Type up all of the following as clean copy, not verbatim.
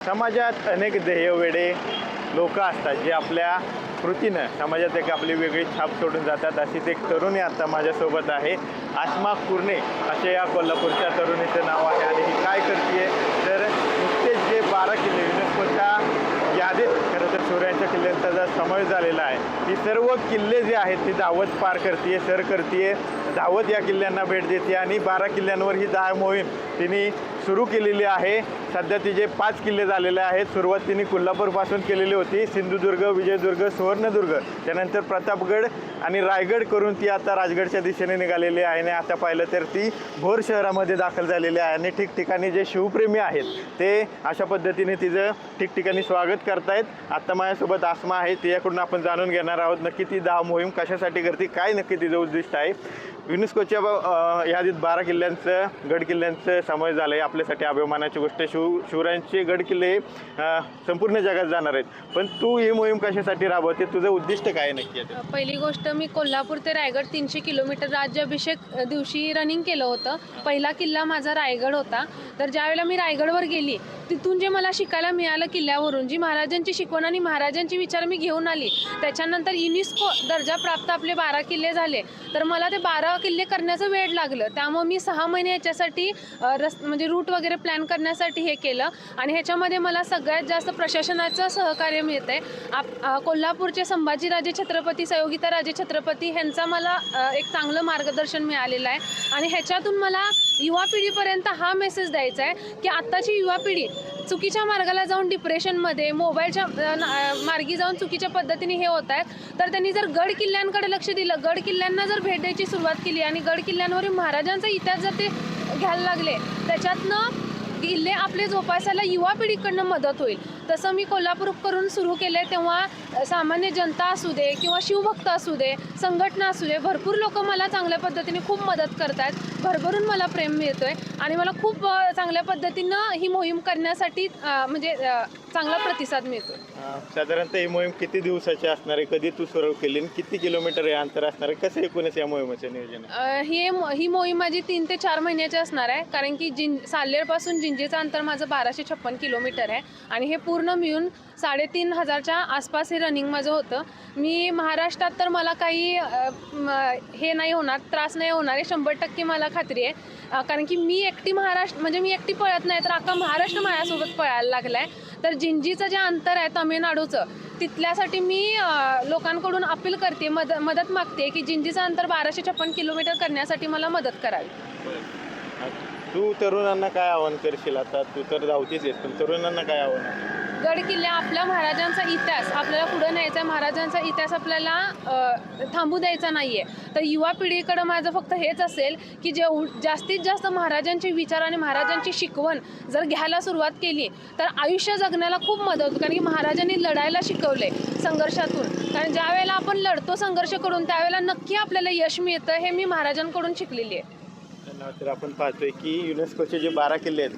समाजात अनेक ध्येयवेडे लोक असतात जे आपल्या कृतीनं समाजात एक आपली वेगळी छाप सोडून जातात। अशीच एक तरुणी आता माझ्यासोबत आहे। आसमा कुरणे असे या कोल्हापूरच्या तरुणीचं नाव आहे आणि ही काय करते तर नुकतेच जे 12 किल्ले युनेस्कोच्या यादीत खरं तर सूर्यांच्या किल्ल्यांचा जर समावेश झालेला आहे, ही सर्व किल्ले जे आहेत ती धावत पार करते, सर करते, धावत या किल्ल्यांना भेट देते आणि 12 किल्ल्यांवर ही धाव मोहीम तिने सुरू केलेली आहे। सध्या तिचे 5 किल्ले झालेले आहेत। सुरुवात तिने कोल्हापूरपासून केलेली होती, सिंधुदुर्ग, विजयदुर्ग, सुवर्णदुर्ग, त्यानंतर प्रतापगड आणि रायगड करून ती आता राजगडच्या दिशेने निघालेली आहे आणि आता पाहिलं तर ती भोर शहरामध्ये दाखल झालेली आहे आणि ठिकठिकाणी जे शिवप्रेमी आहेत ते अशा पद्धतीने तिचं ठिकठिकाणी स्वागत करतायत। आता माझ्यासोबत आसमा आहे, तिच्याकडून आपण जाणून घेणार आहोत नक्की ती धाव मोहीम कशासाठी करते, काय नक्की तिचं उद्दिष्ट आहे। युनेस्कोच्या यादीत 12 किल्ल्यांचं गड किल्ल्यांचं समावेश झालं आहे, आपल्यासाठी अभिमानाची गोष्ट। शिवरायांचे गड किल्ले संपूर्ण जगात जाणार आहेत, पण तू ही मोहीम कशासाठी राबवते, तुझं उद्दिष्ट काय नक्की आहे? पहिली गोष्ट, मी कोल्हापूर ते रायगड 300 किलोमीटर राज्याभिषेक दिवशी रनिंग केलं होतं। पहिला किल्ला माझा रायगड होता। तर ज्यावेळेला मी रायगडवर गेली, तिथून जे मला शिकायला मिळालं किल्ल्यावरून, जी महाराजांची शिकवण आणि महाराजांची विचार मी घेऊन आली, त्याच्यानंतर युनेस्को दर्जा प्राप्त आपले 12 किल्ले झाले। तर मला ते 12 किल्ले करण्याचं वेळ लागलं, त्यामुळे मी 6 महिने याच्यासाठी म्हणजे रूट वगैरे प्लॅन करण्यासाठी हे केलं आणि ह्याच्यामध्ये मला सगळ्यात जास्त प्रशासनाचं सहकार्य मिळतंय। कोल्हापूरचे संभाजीराजे छत्रपती, संयोगिताराजे छत्रपती ह्यांचा मला एक चांगलं मार्गदर्शन मिळालेलं आहे आणि ह्याच्यातून मला युवा पिढीपर्यंत हा मेसेज द्यायचा आहे की आत्ताची युवा पिढी चुकीच्या मार्गाला जाऊन डिप्रेशनमध्ये, मोबाईलच्या मार्गी जाऊन चुकीच्या पद्धतीने हे होत आहेत। तर त्यांनी जर गड किल्ल्यांकडे लक्ष दिलं, गड किल्ल्यांना जर भेट द्यायची सुरुवात केली आणि गड किल्ल्यांवरील महाराजांचा इतिहास जर ते घ्यायला लागले, त्याच्यातनं किल्ले आपले जोपासायला युवा पिढीकडनं मदत होईल। तसं मी कोल्हापूर करून सुरू केलं तेव्हा सामान्य जनता असू दे किंवा शिवभक्त असू दे, संघटना असू दे, भरपूर लोक मला चांगल्या पद्धतीने खूप मदत करत आहेत, भरभरून मला प्रेम मिळतोय आणि मला खूप चांगल्या पद्धतीनं ही मोहीम करण्यासाठी म्हणजे चांगला प्रतिसाद मिळतो। साधारणतः ही मोहीम किती दिवसाची असणार आहे, कधी तू सुरू केली, किती किलोमीटर हे अंतर असणार आहे, कसं एकूणच या मोहिमेचं नियोजन आहे? ही मोहीम माझी 3 ते 4 महिन्याची असणार आहे, कारण की साल्हेरपासून जिंजीचं अंतर माझं 1256 किलोमीटर आहे आणि हे पूर्ण मिळून 3500च्या आसपास हे रनिंग माझं होतं। मी महाराष्ट्रात तर मला काही हे नाही होणार, त्रास नाही होणार आहे, 100% मला खात्री आहे, कारण की मी एकटी मी एकटी पळत नाही, तर अख्खा महाराष्ट्र माझ्यासोबत पळायला लागला आहे। तर जिंजीचं जे अंतर आहे तामिळनाडूचं, तिथल्यासाठी मी लोकांकडून अपील करते, मदत मागते की जिंजीचं अंतर 1256 किलोमीटर करण्यासाठी मला मदत करावी। तू तरुणांना काय आवाहन करशील? आता तू तर धावतीच आहेस, पण तरुणांना काय आव्हान आहे? गड किल्ले, आपल्या महाराजांचा इतिहास आपल्याला पुढे न्यायचा आहे, महाराजांचा इतिहास आपल्याला थांबू द्यायचा नाही आहे। तर युवा पिढीकडं माझं फक्त हेच असेल की जास्तीत जास्त महाराजांचे विचार आणि महाराजांची शिकवण जर घ्यायला सुरुवात केली तर आयुष्य जगण्याला खूप मदत होते, कारण की महाराजांनी लढायला शिकवले संघर्षातून, कारण ज्या वेळेला आपण लढतो संघर्ष करून त्यावेळेला नक्की आपल्याला यश मिळतं, हे मी महाराजांकडून शिकलेली आहे। तर आपण पाहतोय की युनेस्कोचे जे 12 किल्ले आहेत,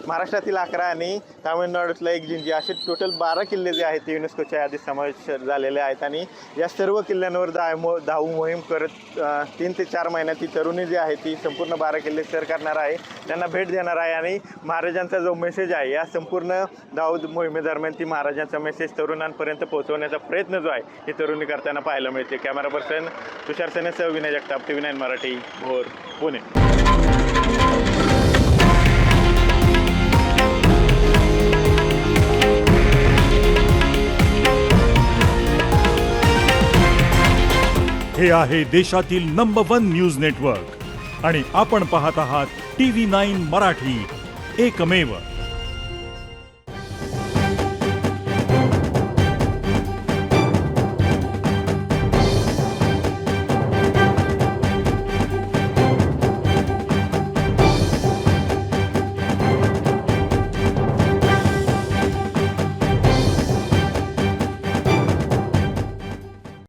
महाराष्ट्रातील 11 आणि तामिळनाडूतला 1 जिंजी, असे टोटल 12 किल्ले जे आहेत ते युनेस्कोच्या यादीत समावेश झालेले आहेत आणि या सर्व किल्ल्यांवर धाव मोहीम करत 3 ते 4 महिन्यात ती तरुणी जी आहे ती संपूर्ण 12 किल्ले सर करणार आहे, त्यांना भेट देणार आहे आणि महाराजांचा जो मेसेज आहे या संपूर्ण धाव मोहिमेदरम्यान ती महाराजांचा मेसेज तरुणांपर्यंत पोहोचवण्याचा प्रयत्न जो आहे ही तरुणी करताना पाहायला मिळते। कॅमेरा पर्सन तुषार सेनेसह विनय जगताप, TV9 मराठी, भोर, पुणे। हे आहे देशातील नंबर 1 न्यूज नेटवर्क आणि आपण पाहत आहात TV9 मराठी, एकमेव।